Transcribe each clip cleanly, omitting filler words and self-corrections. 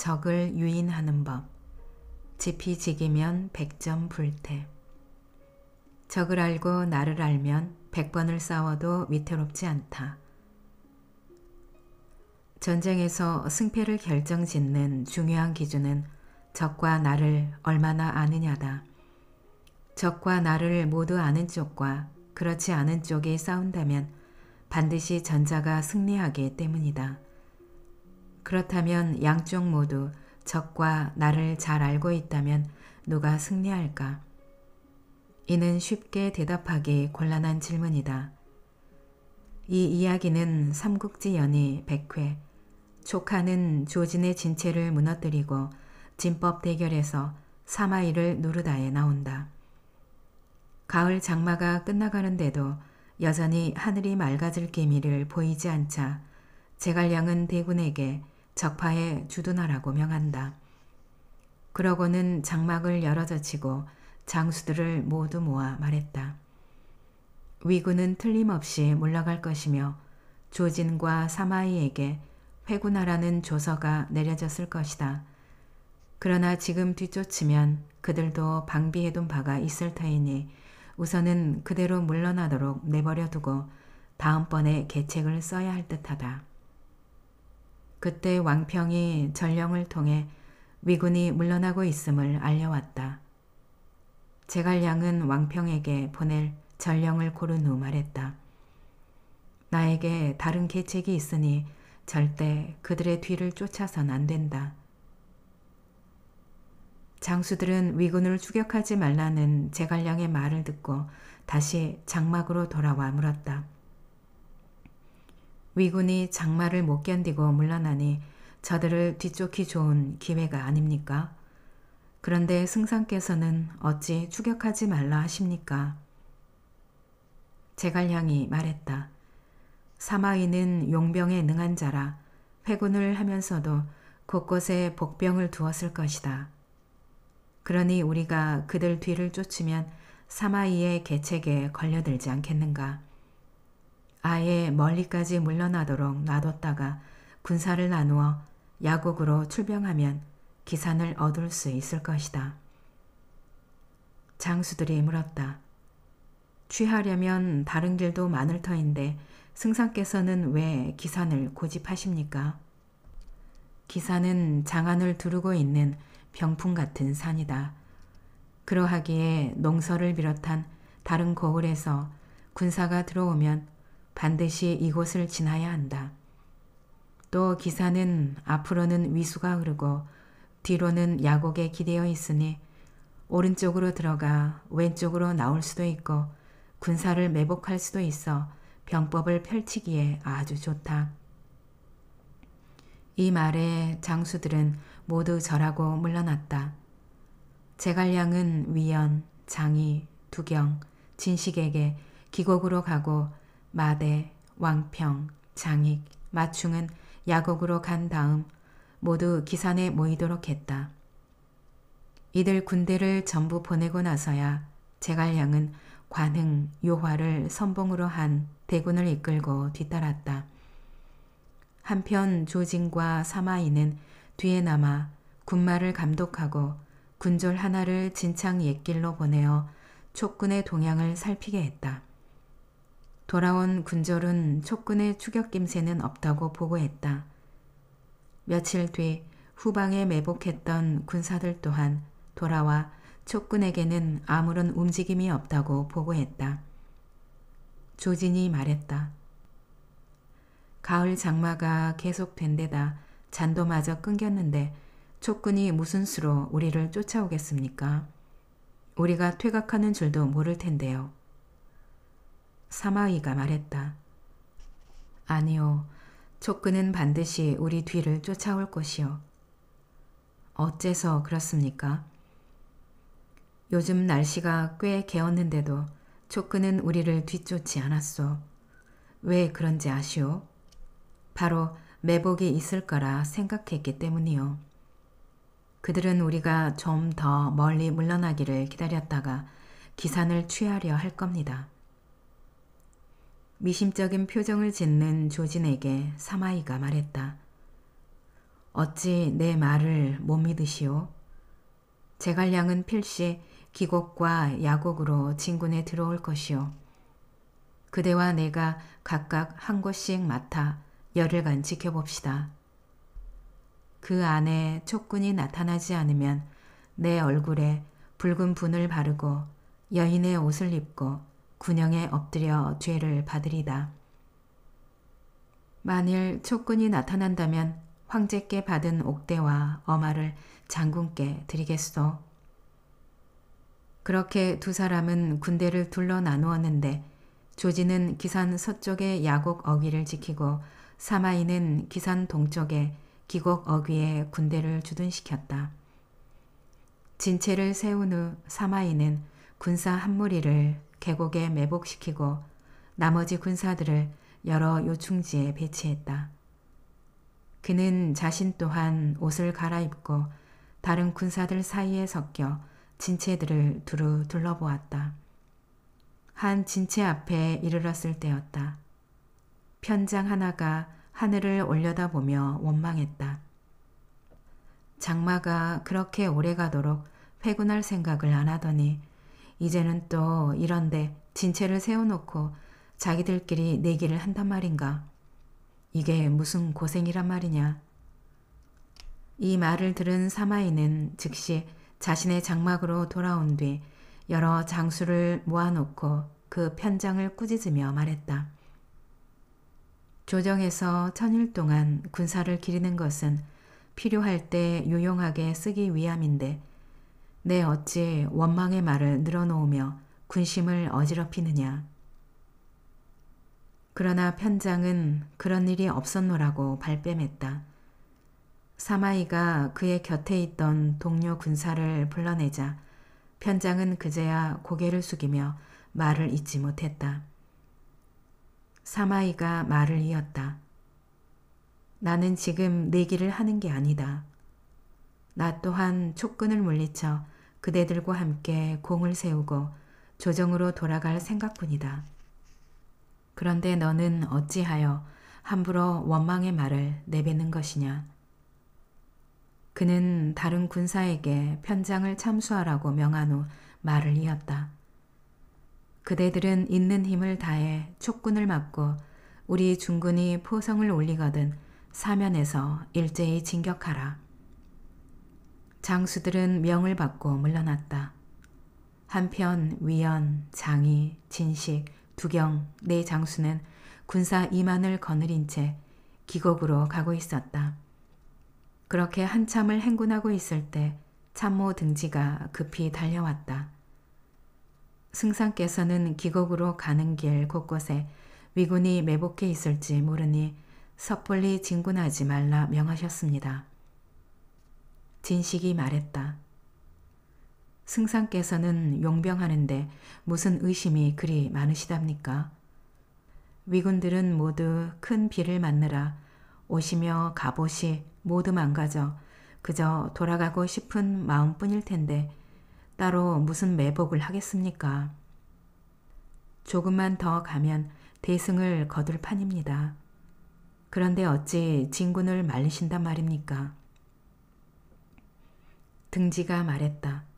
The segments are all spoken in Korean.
적을 유인하는 법. 지피지기면 100점 불태. 적을 알고 나를 알면 100번을 싸워도 위태롭지 않다. 전쟁에서 승패를 결정짓는 중요한 기준은 적과 나를 얼마나 아느냐다. 적과 나를 모두 아는 쪽과 그렇지 않은 쪽이 싸운다면 반드시 전자가 승리하기 때문이다. 그렇다면 양쪽 모두 적과 나를 잘 알고 있다면 누가 승리할까? 이는 쉽게 대답하기 곤란한 질문이다. 이 이야기는 삼국지 연의 100회 촉하는 조진의 진체를 무너뜨리고 진법 대결에서 사마이를 누르다에 나온다. 가을 장마가 끝나가는데도 여전히 하늘이 맑아질 기미를 보이지 않자 제갈량은 대군에게 적파에 주둔하라고 명한다. 그러고는 장막을 열어젖히고 장수들을 모두 모아 말했다. 위군은 틀림없이 물러갈 것이며 조진과 사마이에게 회군하라는 조서가 내려졌을 것이다. 그러나 지금 뒤쫓으면 그들도 방비해둔 바가 있을 터이니 우선은 그대로 물러나도록 내버려두고 다음번에 계책을 써야 할 듯하다. 그때 왕평이 전령을 통해 위군이 물러나고 있음을 알려왔다. 제갈량은 왕평에게 보낼 전령을 고른 후 말했다. 나에게 다른 계책이 있으니 절대 그들의 뒤를 쫓아선 안 된다. 장수들은 위군을 추격하지 말라는 제갈량의 말을 듣고 다시 장막으로 돌아와 물었다. 위군이 장마를 못 견디고 물러나니 저들을 뒤쫓기 좋은 기회가 아닙니까? 그런데 승상께서는 어찌 추격하지 말라 하십니까? 제갈량이 말했다. 사마이는 용병에 능한 자라 회군을 하면서도 곳곳에 복병을 두었을 것이다. 그러니 우리가 그들 뒤를 쫓으면 사마이의 계책에 걸려들지 않겠는가? 아예 멀리까지 물러나도록 놔뒀다가 군사를 나누어 야곡으로 출병하면 기산을 얻을 수 있을 것이다. 장수들이 물었다. 취하려면 다른 길도 많을 터인데 승상께서는 왜 기산을 고집하십니까? 기산은 장안을 두르고 있는 병풍 같은 산이다. 그러하기에 농서를 비롯한 다른 고을에서 군사가 들어오면 반드시 이곳을 지나야 한다. 또 기산은 앞으로는 위수가 흐르고 뒤로는 야곡에 기대어 있으니 오른쪽으로 들어가 왼쪽으로 나올 수도 있고 군사를 매복할 수도 있어 병법을 펼치기에 아주 좋다. 이 말에 장수들은 모두 절하고 물러났다. 제갈량은 위연, 장이, 두경, 진식에게 기곡으로 가고 마대, 왕평, 장익, 마충은 야곡으로 간 다음 모두 기산에 모이도록 했다. 이들 군대를 전부 보내고 나서야 제갈량은 관흥, 요화를 선봉으로 한 대군을 이끌고 뒤따랐다. 한편 조진과 사마이는 뒤에 남아 군마를 감독하고 군졸 하나를 진창 옛길로 보내어 촉군의 동향을 살피게 했다. 돌아온 군졸은 촉군의 추격 김새는 없다고 보고했다. 며칠 뒤 후방에 매복했던 군사들 또한 돌아와 촉군에게는 아무런 움직임이 없다고 보고했다. 조진이 말했다. 가을 장마가 계속된 데다 잔도마저 끊겼는데 촉군이 무슨 수로 우리를 쫓아오겠습니까? 우리가 퇴각하는 줄도 모를 텐데요. 사마이가 말했다. 아니요. 촉군은 반드시 우리 뒤를 쫓아올 것이요. 어째서 그렇습니까? 요즘 날씨가 꽤 개었는데도 촉군은 우리를 뒤쫓지 않았소. 왜 그런지 아시오? 바로 매복이 있을 거라 생각했기 때문이요. 그들은 우리가 좀 더 멀리 물러나기를 기다렸다가 기산을 취하려 할 겁니다. 미심쩍은 표정을 짓는 조진에게 사마이가 말했다. 어찌 내 말을 못 믿으시오? 제갈량은 필시 기곡과 야곡으로 진군에 들어올 것이오. 그대와 내가 각각 한 곳씩 맡아 열흘간 지켜봅시다. 그 안에 촉군이 나타나지 않으면 내 얼굴에 붉은 분을 바르고 여인의 옷을 입고 군영에 엎드려 죄를 받으리다. 만일 촉군이 나타난다면 황제께 받은 옥대와 어마를 장군께 드리겠소. 그렇게 두 사람은 군대를 둘러 나누었는데 조지는 기산 서쪽의 야곡 어귀를 지키고 사마이는 기산 동쪽의 기곡 어귀에 군대를 주둔시켰다. 진체를 세운 후 사마이는 군사 한 무리를 계곡에 매복시키고 나머지 군사들을 여러 요충지에 배치했다. 그는 자신 또한 옷을 갈아입고 다른 군사들 사이에 섞여 진체들을 두루 둘러보았다. 한 진체 앞에 이르렀을 때였다. 편장 하나가 하늘을 올려다보며 원망했다. 장마가 그렇게 오래가도록 회군할 생각을 안 하더니 이제는 또 이런데 진체를 세워놓고 자기들끼리 내기를 한단 말인가. 이게 무슨 고생이란 말이냐. 이 말을 들은 사마이는 즉시 자신의 장막으로 돌아온 뒤 여러 장수를 모아놓고 그 편장을 꾸짖으며 말했다. 조정에서 1000일 동안 군사를 기리는 것은 필요할 때 유용하게 쓰기 위함인데 내 어찌 원망의 말을 늘어놓으며 군심을 어지럽히느냐. 그러나 편장은 그런 일이 없었노라고 발뺌했다. 사마이가 그의 곁에 있던 동료 군사를 불러내자 편장은 그제야 고개를 숙이며 말을 잇지 못했다. 사마이가 말을 이었다. 나는 지금 내기를 하는 게 아니다. 나 또한 촉군을 물리쳐 그대들과 함께 공을 세우고 조정으로 돌아갈 생각뿐이다. 그런데 너는 어찌하여 함부로 원망의 말을 내뱉는 것이냐. 그는 다른 군사에게 편장을 참수하라고 명한 후 말을 이었다. 그대들은 있는 힘을 다해 촉군을 막고 우리 중군이 포성을 올리거든 사면에서 일제히 진격하라. 장수들은 명을 받고 물러났다. 한편 위연, 장희, 진식, 두경, 네 장수는 군사 2만을 거느린 채 기곡으로 가고 있었다. 그렇게 한참을 행군하고 있을 때 참모 등지가 급히 달려왔다. 승상께서는 기곡으로 가는 길 곳곳에 위군이 매복해 있을지 모르니 섣불리 진군하지 말라 명하셨습니다. 진식이 말했다. 승상께서는 용병하는데 무슨 의심이 그리 많으시답니까? 위군들은 모두 큰 비를 맞느라 옷이며 갑옷이 모두 망가져 그저 돌아가고 싶은 마음뿐일 텐데 따로 무슨 매복을 하겠습니까? 조금만 더 가면 대승을 거둘 판입니다. 그런데 어찌 진군을 말리신단 말입니까? 등지가 말했다.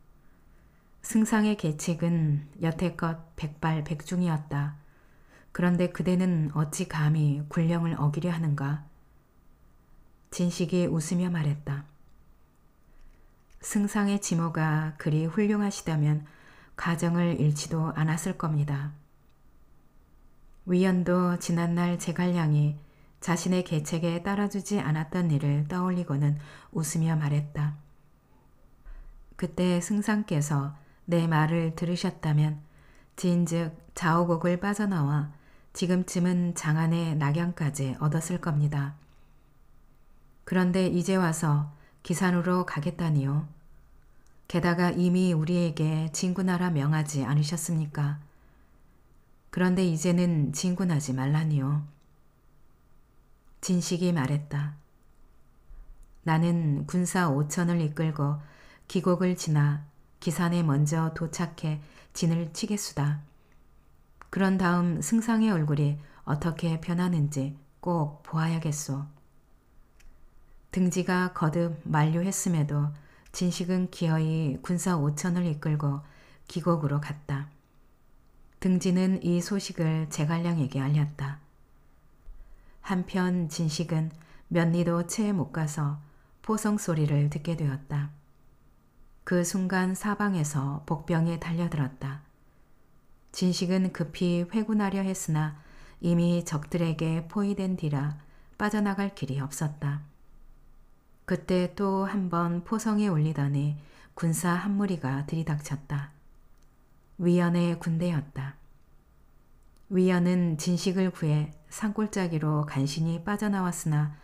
승상의 계책은 여태껏 백발백중이었다. 그런데 그대는 어찌 감히 군령을 어기려 하는가? 진식이 웃으며 말했다. 승상의 지모가 그리 훌륭하시다면 가정을 잃지도 않았을 겁니다. 위연도 지난날 제갈량이 자신의 계책에 따라주지 않았던 일을 떠올리고는 웃으며 말했다. 그때 승상께서 내 말을 들으셨다면 진즉 자오곡을 빠져나와 지금쯤은 장안의 낙양까지 얻었을 겁니다. 그런데 이제 와서 기산으로 가겠다니요. 게다가 이미 우리에게 진군하라 명하지 않으셨습니까? 그런데 이제는 진군하지 말라니요. 진식이 말했다. 나는 군사 5천을 이끌고 기곡을 지나 기산에 먼저 도착해 진을 치겠수다. 그런 다음 승상의 얼굴이 어떻게 변하는지 꼭 보아야겠소. 등지가 거듭 만류했음에도 진식은 기어이 군사 5천을 이끌고 기곡으로 갔다. 등지는 이 소식을 제갈량에게 알렸다. 한편 진식은 몇 리도 채 못 가서 포성 소리를 듣게 되었다. 그 순간 사방에서 복병이 달려들었다. 진식은 급히 회군하려 했으나 이미 적들에게 포위된 뒤라 빠져나갈 길이 없었다. 그때 또 한 번 포성이 울리더니 군사 한 무리가 들이닥쳤다. 위연의 군대였다. 위연은 진식을 구해 산골짜기로 간신히 빠져나왔으나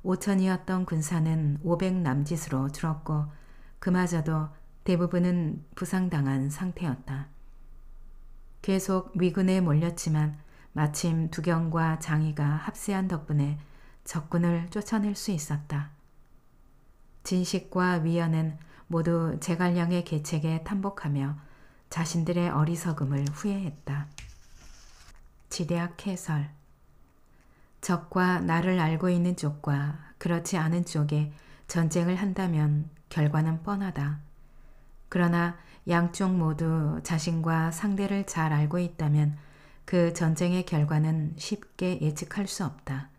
5천이었던 군사는 500 남짓으로 줄었고 그마저도 대부분은 부상당한 상태였다. 계속 위군에 몰렸지만 마침 두경과 장의가 합세한 덕분에 적군을 쫓아낼 수 있었다. 진식과 위연은 모두 제갈량의 계책에 탄복하며 자신들의 어리석음을 후회했다. 지대학 해설. 적과 나를 알고 있는 쪽과 그렇지 않은 쪽에 전쟁을 한다면 결과는 뻔하다. 그러나 양쪽 모두 자신과 상대를 잘 알고 있다면 그 전쟁의 결과는 쉽게 예측할 수 없다.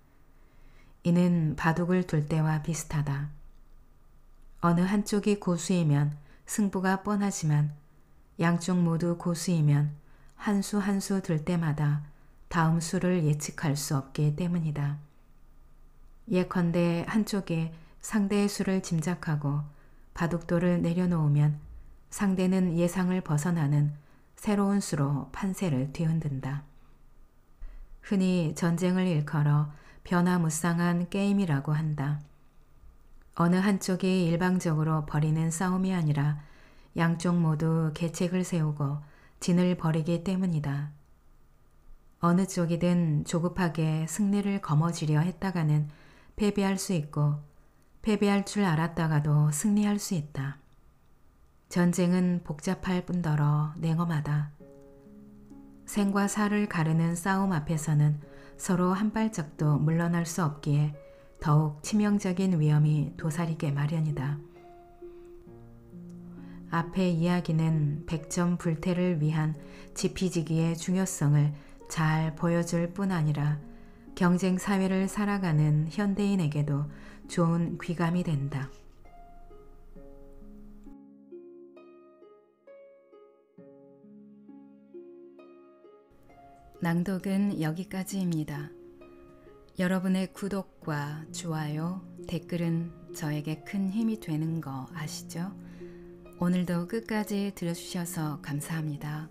이는 바둑을 둘 때와 비슷하다. 어느 한쪽이 고수이면 승부가 뻔하지만 양쪽 모두 고수이면 한 수 한 수 들 때마다 다음 수를 예측할 수 없기 때문이다. 예컨대 한쪽이 상대의 수를 짐작하고 바둑돌을 내려놓으면 상대는 예상을 벗어나는 새로운 수로 판세를 뒤흔든다. 흔히 전쟁을 일컬어 변화무쌍한 게임이라고 한다. 어느 한쪽이 일방적으로 벌이는 싸움이 아니라 양쪽 모두 계책을 세우고 진을 벌이기 때문이다. 어느 쪽이든 조급하게 승리를 거머쥐려 했다가는 패배할 수 있고 패배할 줄 알았다가도 승리할 수 있다. 전쟁은 복잡할 뿐더러 냉엄하다. 생과 사를 가르는 싸움 앞에서는 서로 한 발짝도 물러날 수 없기에 더욱 치명적인 위험이 도사리게 마련이다. 앞의 이야기는 백전불태를 위한 지피지기의 중요성을 잘 보여줄 뿐 아니라 경쟁 사회를 살아가는 현대인에게도 좋은 귀감이 된다. 낭독은 여기까지입니다. 여러분의 구독과 좋아요, 댓글은 저에게 큰 힘이 되는 거 아시죠? 오늘도 끝까지 들어주셔서 감사합니다.